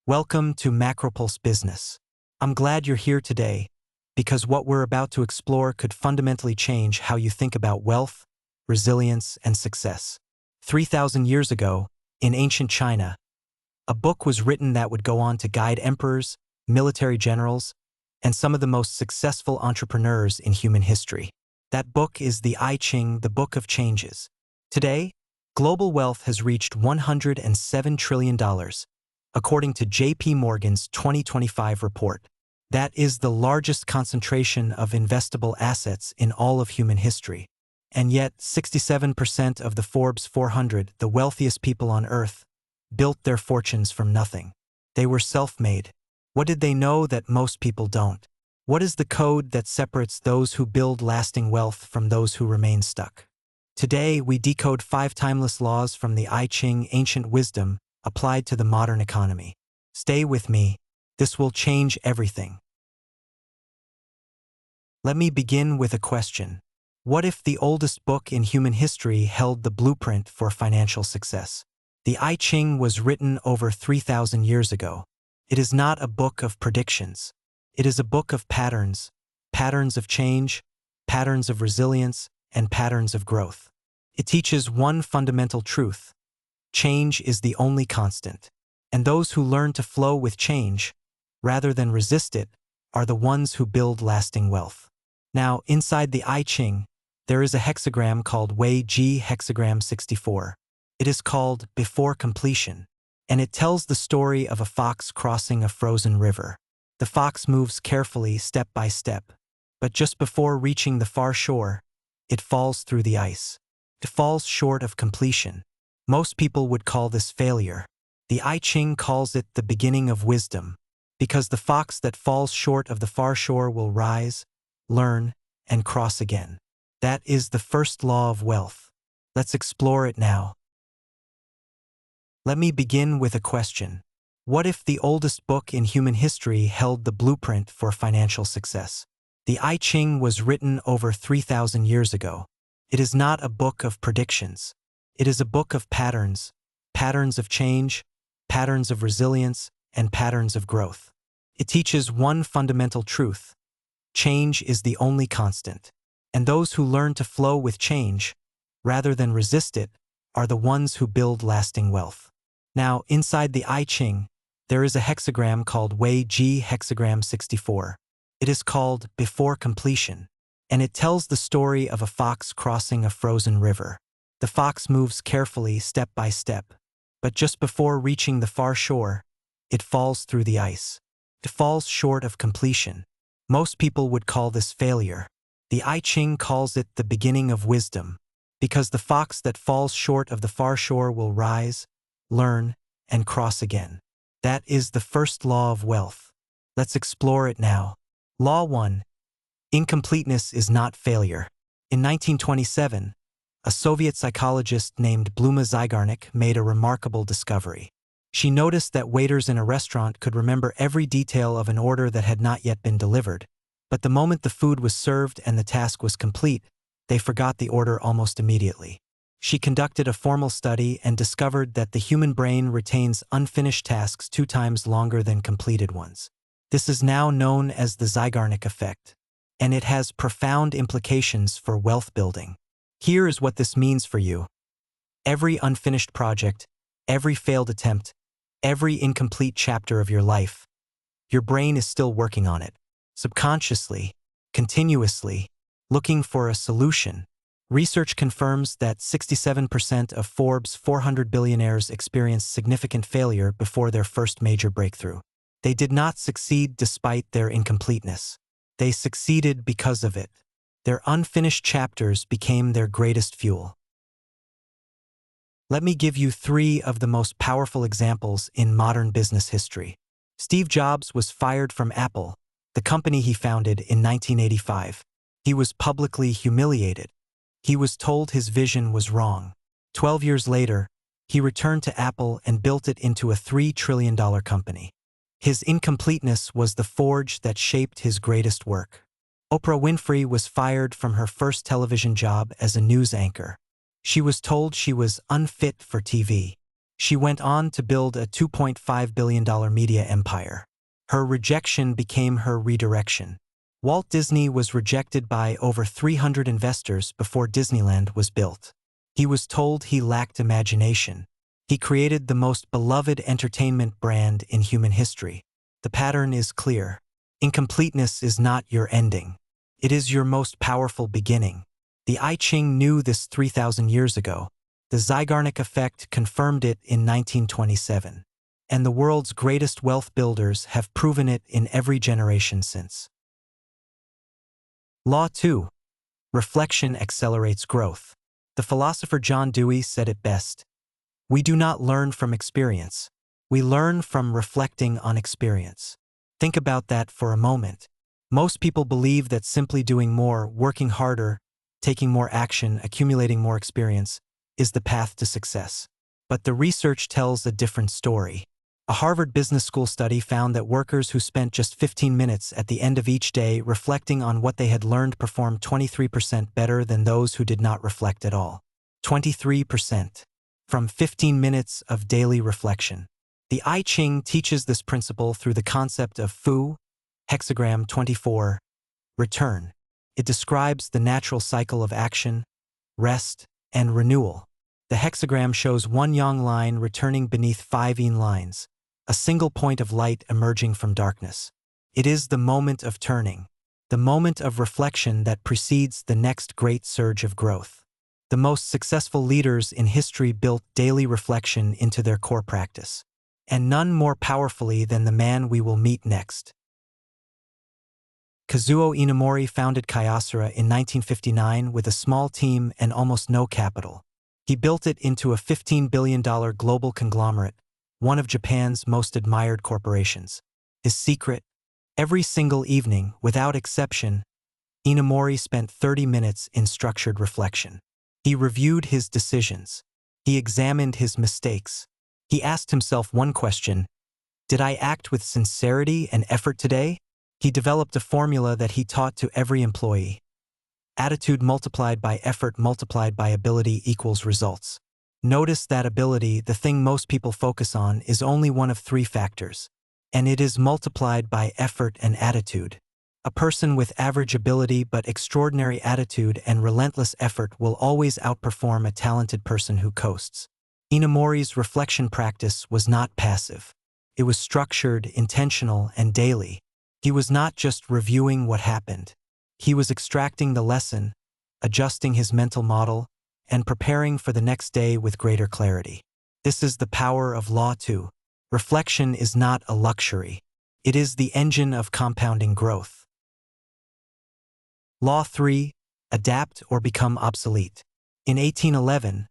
Welcome to MacroPulseBusiness. I'm glad you're here today because what we're about to explore could fundamentally change how you think about wealth, resilience, and success. 3,000 years ago, in ancient China, a book was written that would go on to guide emperors, military generals, and some of the most successful entrepreneurs in human history. That book is the I Ching, the Book of Changes. Today, global wealth has reached $107 trillion, according to J.P. Morgan's 2025 report. That is the largest concentration of investable assets in all of human history. And yet, 67% of the Forbes 400, the wealthiest people on Earth, built their fortunes from nothing. They were self-made. What did they know that most people don't? What is the code that separates those who build lasting wealth from those who remain stuck? Today, we decode 5 timeless laws from the I Ching, ancient wisdom, applied to the modern economy. Stay with me. This will change everything. Let me begin with a question. What if the oldest book in human history held the blueprint for financial success? The I Ching was written over 3,000 years ago. It is not a book of predictions. It is a book of patterns, patterns of change, patterns of resilience, and patterns of growth. It teaches one fundamental truth. Change is the only constant. And those who learn to flow with change, rather than resist it, are the ones who build lasting wealth. Now, inside the I Ching, there is a hexagram called Wei Ji hexagram 64. It is called Before Completion, and it tells the story of a fox crossing a frozen river. The fox moves carefully, step by step, but just before reaching the far shore, it falls through the ice. It falls short of completion. Most people would call this failure. The I Ching calls it the beginning of wisdom, because the fox that falls short of the far shore will rise, learn, and cross again. That is the first law of wealth. Let's explore it now. Let me begin with a question. What if the oldest book in human history held the blueprint for financial success? The I Ching was written over 3,000 years ago. It is not a book of predictions. It is a book of patterns, patterns of change, patterns of resilience, and patterns of growth. It teaches one fundamental truth. Change is the only constant. And those who learn to flow with change, rather than resist it, are the ones who build lasting wealth. Now, inside the I Ching, there is a hexagram called Wei Ji hexagram 64. It is called Before Completion, and it tells the story of a fox crossing a frozen river. The fox moves carefully, step by step, but just before reaching the far shore, it falls through the ice. It falls short of completion. Most people would call this failure. The I Ching calls it the beginning of wisdom, because the fox that falls short of the far shore will rise, learn, and cross again. That is the first law of wealth. Let's explore it now. Law 1. Incompleteness is not failure. In 1927, a Soviet psychologist named Bluma Zygarnik made a remarkable discovery. She noticed that waiters in a restaurant could remember every detail of an order that had not yet been delivered, but the moment the food was served and the task was complete, they forgot the order almost immediately. She conducted a formal study and discovered that the human brain retains unfinished tasks 2 times longer than completed ones. This is now known as the Zygarnik effect, and it has profound implications for wealth building. Here is what this means for you. Every unfinished project, every failed attempt, every incomplete chapter of your life, your brain is still working on it, subconsciously, continuously, looking for a solution. Research confirms that 67% of Forbes 400 billionaires experienced significant failure before their first major breakthrough. They did not succeed despite their incompleteness. They succeeded because of it. Their unfinished chapters became their greatest fuel. Let me give you 3 of the most powerful examples in modern business history. Steve Jobs was fired from Apple, the company he founded in 1985. He was publicly humiliated. He was told his vision was wrong. 12 years later, he returned to Apple and built it into a $3 trillion company. His incompleteness was the forge that shaped his greatest work. Oprah Winfrey was fired from her first television job as a news anchor. She was told she was unfit for TV. She went on to build a $2.5 billion media empire. Her rejection became her redirection. Walt Disney was rejected by over 300 investors before Disneyland was built. He was told he lacked imagination. He created the most beloved entertainment brand in human history. The pattern is clear. Incompleteness is not your ending. It is your most powerful beginning. The I Ching knew this 3,000 years ago. The Zeigarnik effect confirmed it in 1927. And the world's greatest wealth builders have proven it in every generation since. Law 2. Reflection accelerates growth. The philosopher John Dewey said it best. We do not learn from experience. We learn from reflecting on experience. Think about that for a moment. Most people believe that simply doing more, working harder, taking more action, accumulating more experience, is the path to success. But the research tells a different story. A Harvard Business School study found that workers who spent just 15 minutes at the end of each day reflecting on what they had learned performed 23% better than those who did not reflect at all. 23%. From 15 minutes of daily reflection. The I Ching teaches this principle through the concept of Fu, hexagram 24, return. It describes the natural cycle of action, rest, and renewal. The hexagram shows one yang line returning beneath 5 yin lines, a single point of light emerging from darkness. It is the moment of turning, the moment of reflection that precedes the next great surge of growth. The most successful leaders in history built daily reflection into their core practice, and none more powerfully than the man we will meet next. Kazuo Inamori founded Kyocera in 1959 with a small team and almost no capital. He built it into a $15 billion global conglomerate, one of Japan's most admired corporations. His secret? Every single evening, without exception, Inamori spent 30 minutes in structured reflection. He reviewed his decisions. He examined his mistakes. He asked himself one question: did I act with sincerity and effort today? He developed a formula that he taught to every employee. Attitude multiplied by effort multiplied by ability equals results. Notice that ability, the thing most people focus on, is only one of 3 factors, and it is multiplied by effort and attitude. A person with average ability but extraordinary attitude and relentless effort will always outperform a talented person who coasts. Inamori's reflection practice was not passive. It was structured, intentional, and daily. He was not just reviewing what happened. He was extracting the lesson, adjusting his mental model, and preparing for the next day with greater clarity. This is the power of Law 2. Reflection is not a luxury. It is the engine of compounding growth. Law 3. Adapt or become obsolete. In 1811,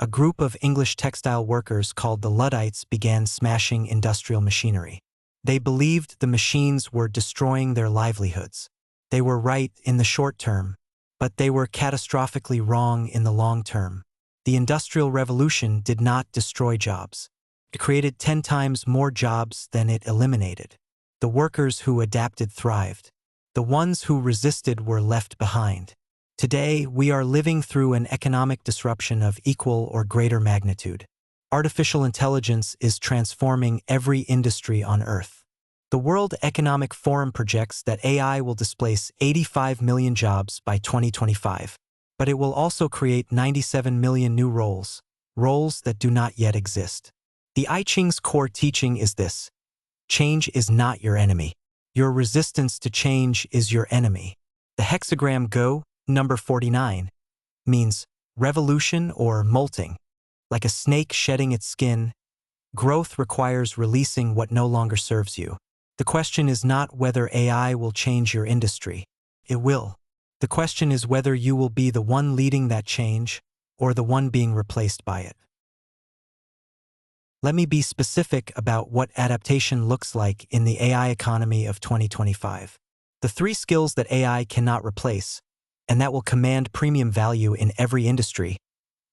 a group of English textile workers called the Luddites began smashing industrial machinery. They believed the machines were destroying their livelihoods. They were right in the short term, but they were catastrophically wrong in the long term. The Industrial Revolution did not destroy jobs. It created 10 times more jobs than it eliminated. The workers who adapted thrived. The ones who resisted were left behind. Today, we are living through an economic disruption of equal or greater magnitude. Artificial intelligence is transforming every industry on Earth. The World Economic Forum projects that AI will displace 85 million jobs by 2025, but it will also create 97 million new roles that do not yet exist. The I Ching's core teaching is this: change is not your enemy. Your resistance to change is your enemy. The hexagram Go, number 49, means revolution or molting. Like a snake shedding its skin, growth requires releasing what no longer serves you. The question is not whether AI will change your industry. It will. The question is whether you will be the one leading that change or the one being replaced by it. Let me be specific about what adaptation looks like in the AI economy of 2025. The 3 skills that AI cannot replace, and that will command premium value in every industry,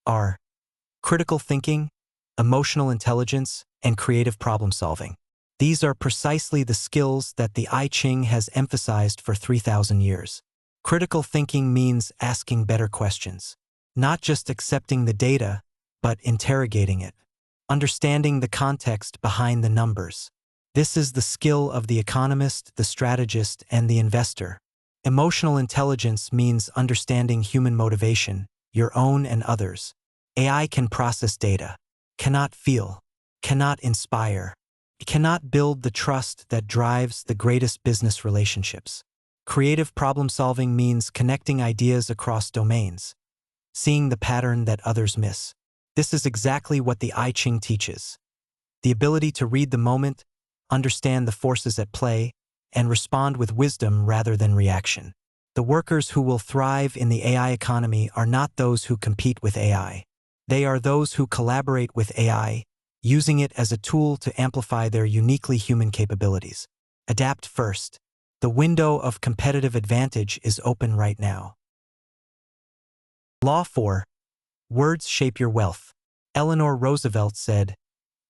are critical thinking, emotional intelligence, and creative problem-solving. These are precisely the skills that the I Ching has emphasized for 3,000 years. Critical thinking means asking better questions, not just accepting the data, but interrogating it. understanding the context behind the numbers. This is the skill of the economist, the strategist, and the investor. Emotional intelligence means understanding human motivation, your own and others. AI can process data, cannot feel, cannot inspire. It cannot build the trust that drives the greatest business relationships. Creative problem-solving means connecting ideas across domains, seeing the pattern that others miss. This is exactly what the I Ching teaches. The ability to read the moment, understand the forces at play, and respond with wisdom rather than reaction. The workers who will thrive in the AI economy are not those who compete with AI. They are those who collaborate with AI, using it as a tool to amplify their uniquely human capabilities. Adapt first. The window of competitive advantage is open right now. Law 4. Words shape your wealth. Eleanor Roosevelt said,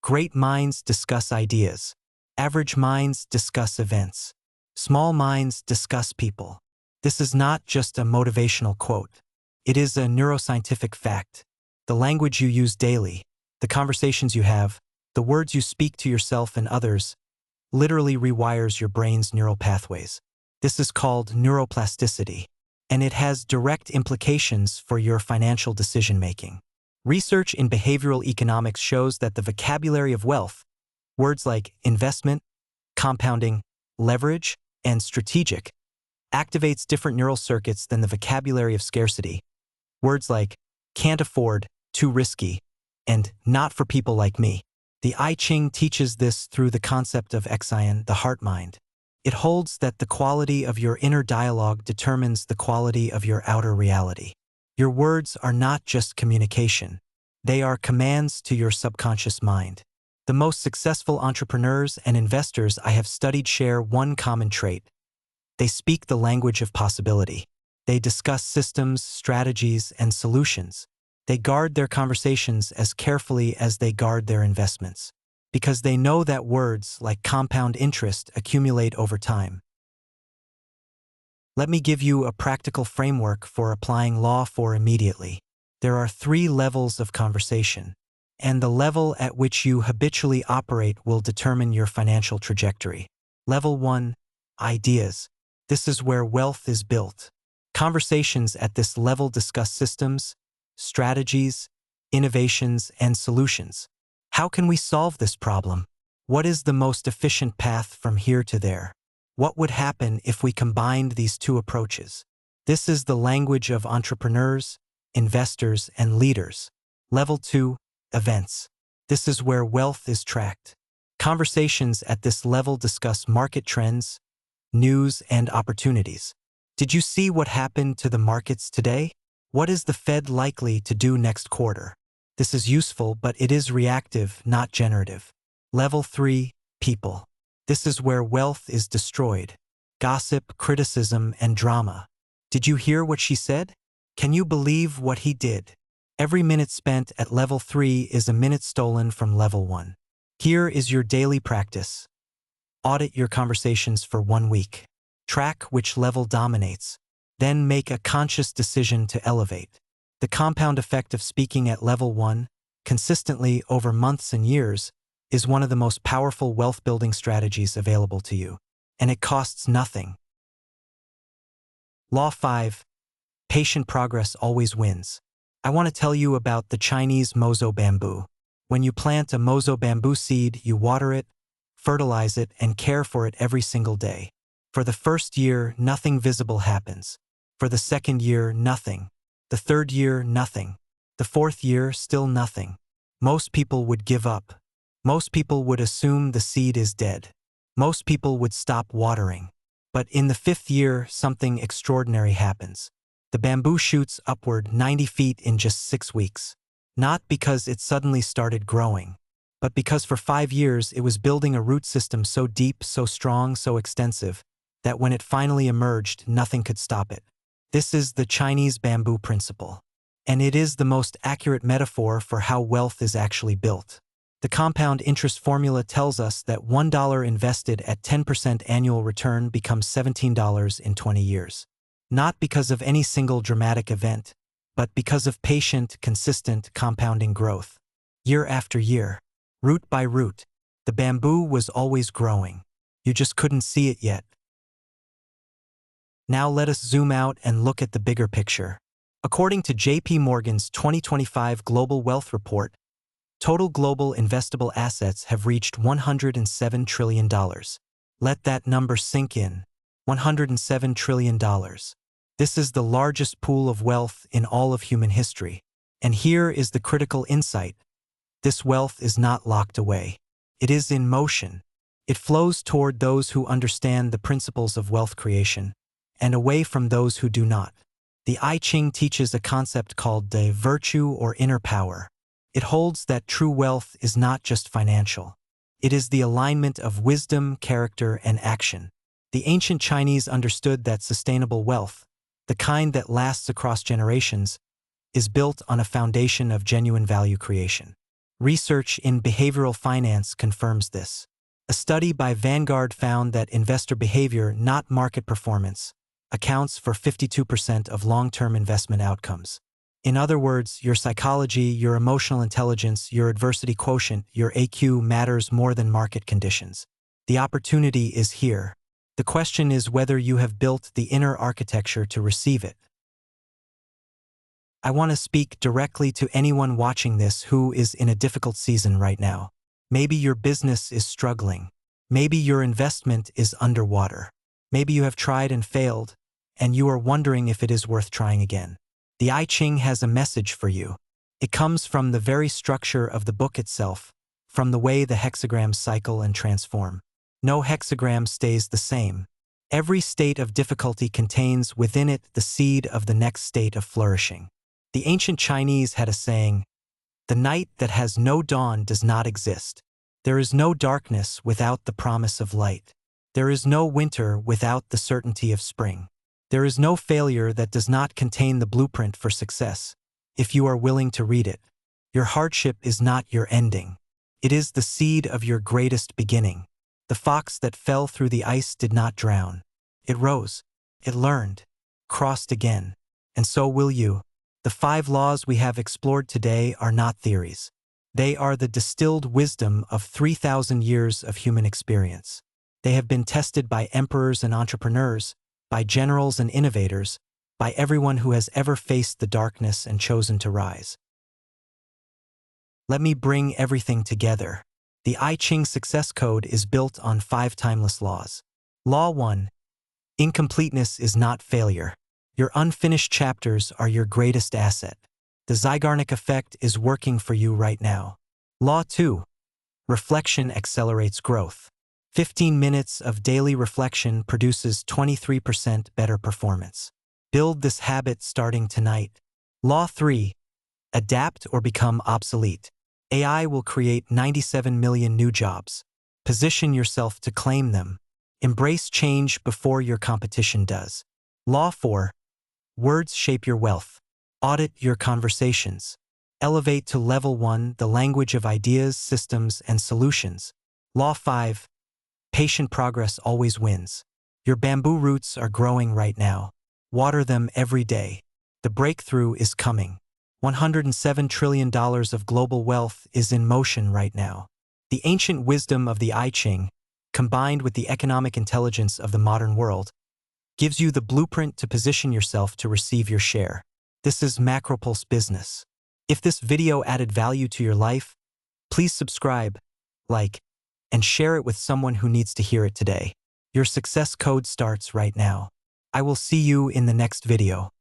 "Great minds discuss ideas. Average minds discuss events. Small minds discuss people." This is not just a motivational quote. It is a neuroscientific fact. The language you use daily, the conversations you have, the words you speak to yourself and others, literally rewires your brain's neural pathways. This is called neuroplasticity, and it has direct implications for your financial decision-making. Research in behavioral economics shows that the vocabulary of wealth, words like investment, compounding, leverage, and strategic, activates different neural circuits than the vocabulary of scarcity. Words like can't afford, too risky, and not for people like me. The I Ching teaches this through the concept of Xian, the heart mind. It holds that the quality of your inner dialogue determines the quality of your outer reality. Your words are not just communication. They are commands to your subconscious mind. The most successful entrepreneurs and investors I have studied share one common trait. They speak the language of possibility. They discuss systems, strategies, and solutions. They guard their conversations as carefully as they guard their investments, because they know that words, like compound interest, accumulate over time. Let me give you a practical framework for applying Law 4 immediately. There are 3 levels of conversation, and the level at which you habitually operate will determine your financial trajectory. Level 1, ideas. This is where wealth is built. Conversations at this level discuss systems, strategies, innovations, and solutions. How can we solve this problem? What is the most efficient path from here to there? What would happen if we combined these 2 approaches? This is the language of entrepreneurs, investors, and leaders. Level 2, events. This is where wealth is tracked. Conversations at this level discuss market trends, news, and opportunities. Did you see what happened to the markets today? What is the Fed likely to do next quarter? This is useful, but it is reactive, not generative. Level 3, people. This is where wealth is destroyed. Gossip, criticism, and drama. Did you hear what she said? Can you believe what he did? Every minute spent at level 3 is a minute stolen from level 1. Here is your daily practice. Audit your conversations for 1 week. Track which level dominates. Then make a conscious decision to elevate. The compound effect of speaking at level 1, consistently over months and years, is one of the most powerful wealth-building strategies available to you, and it costs nothing. Law 5. Patient progress always wins. I want to tell you about the Chinese mozo bamboo. When you plant a mozo bamboo seed, you water it, fertilize it, and care for it every single day. For the first year, nothing visible happens. For the second year, nothing. The third year, nothing. The fourth year, still nothing. Most people would give up. Most people would assume the seed is dead. Most people would stop watering. But in the 5th year, something extraordinary happens. The bamboo shoots upward 90 feet in just 6 weeks. Not because it suddenly started growing, but because for 5 years it was building a root system so deep, so strong, so extensive, that when it finally emerged, nothing could stop it. This is the Chinese bamboo principle. And it is the most accurate metaphor for how wealth is actually built. The compound interest formula tells us that $1 invested at 10% annual return becomes $17 in 20 years. Not because of any single dramatic event, but because of patient, consistent, compounding growth. Year after year. Root by root. The bamboo was always growing. You just couldn't see it yet. Now let us zoom out and look at the bigger picture. According to J.P. Morgan's 2025 Global Wealth Report, total global investable assets have reached $107 trillion. Let that number sink in. $107 trillion. This is the largest pool of wealth in all of human history. And here is the critical insight. This wealth is not locked away. It is in motion. It flows toward those who understand the principles of wealth creation, and away from those who do not. The I Ching teaches a concept called the virtue or inner power. It holds that true wealth is not just financial. It is the alignment of wisdom, character, and action. The ancient Chinese understood that sustainable wealth, the kind that lasts across generations, is built on a foundation of genuine value creation. Research in behavioral finance confirms this. A study by Vanguard found that investor behavior, not market performance, accounts for 52% of long-term investment outcomes. In other words, your psychology, your emotional intelligence, your adversity quotient, your AQ matters more than market conditions. The opportunity is here. The question is whether you have built the inner architecture to receive it. I want to speak directly to anyone watching this who is in a difficult season right now. Maybe your business is struggling. Maybe your investment is underwater. Maybe you have tried and failed, and you are wondering if it is worth trying again. The I Ching has a message for you. It comes from the very structure of the book itself, from the way the hexagrams cycle and transform. No hexagram stays the same. Every state of difficulty contains within it the seed of the next state of flourishing. The ancient Chinese had a saying, "The night that has no dawn does not exist. There is no darkness without the promise of light. There is no winter without the certainty of spring. There is no failure that does not contain the blueprint for success, if you are willing to read it. Your hardship is not your ending. It is the seed of your greatest beginning. The fox that fell through the ice did not drown. It rose, it learned, crossed again, and so will you." The 5 laws we have explored today are not theories. They are the distilled wisdom of 3,000 years of human experience. They have been tested by emperors and entrepreneurs, by generals and innovators, by everyone who has ever faced the darkness and chosen to rise. Let me bring everything together. The I Ching success code is built on 5 timeless laws. Law 1. Incompleteness is not failure. Your unfinished chapters are your greatest asset. The Zeigarnik effect is working for you right now. Law 2. Reflection accelerates growth. 15 minutes of daily reflection produces 23% better performance. Build this habit starting tonight. Law 3. Adapt or become obsolete. AI will create 97 million new jobs. Position yourself to claim them. Embrace change before your competition does. Law 4. Words shape your wealth. Audit your conversations. Elevate to level 1, the language of ideas, systems, and solutions. Law 5. Patient progress always wins. Your bamboo roots are growing right now. Water them every day. The breakthrough is coming. $107 trillion of global wealth is in motion right now. The ancient wisdom of the I Ching, combined with the economic intelligence of the modern world, gives you the blueprint to position yourself to receive your share. This is MacroPulseBusiness. If this video added value to your life, please subscribe, like, and share it with someone who needs to hear it today. Your success code starts right now. I will see you in the next video.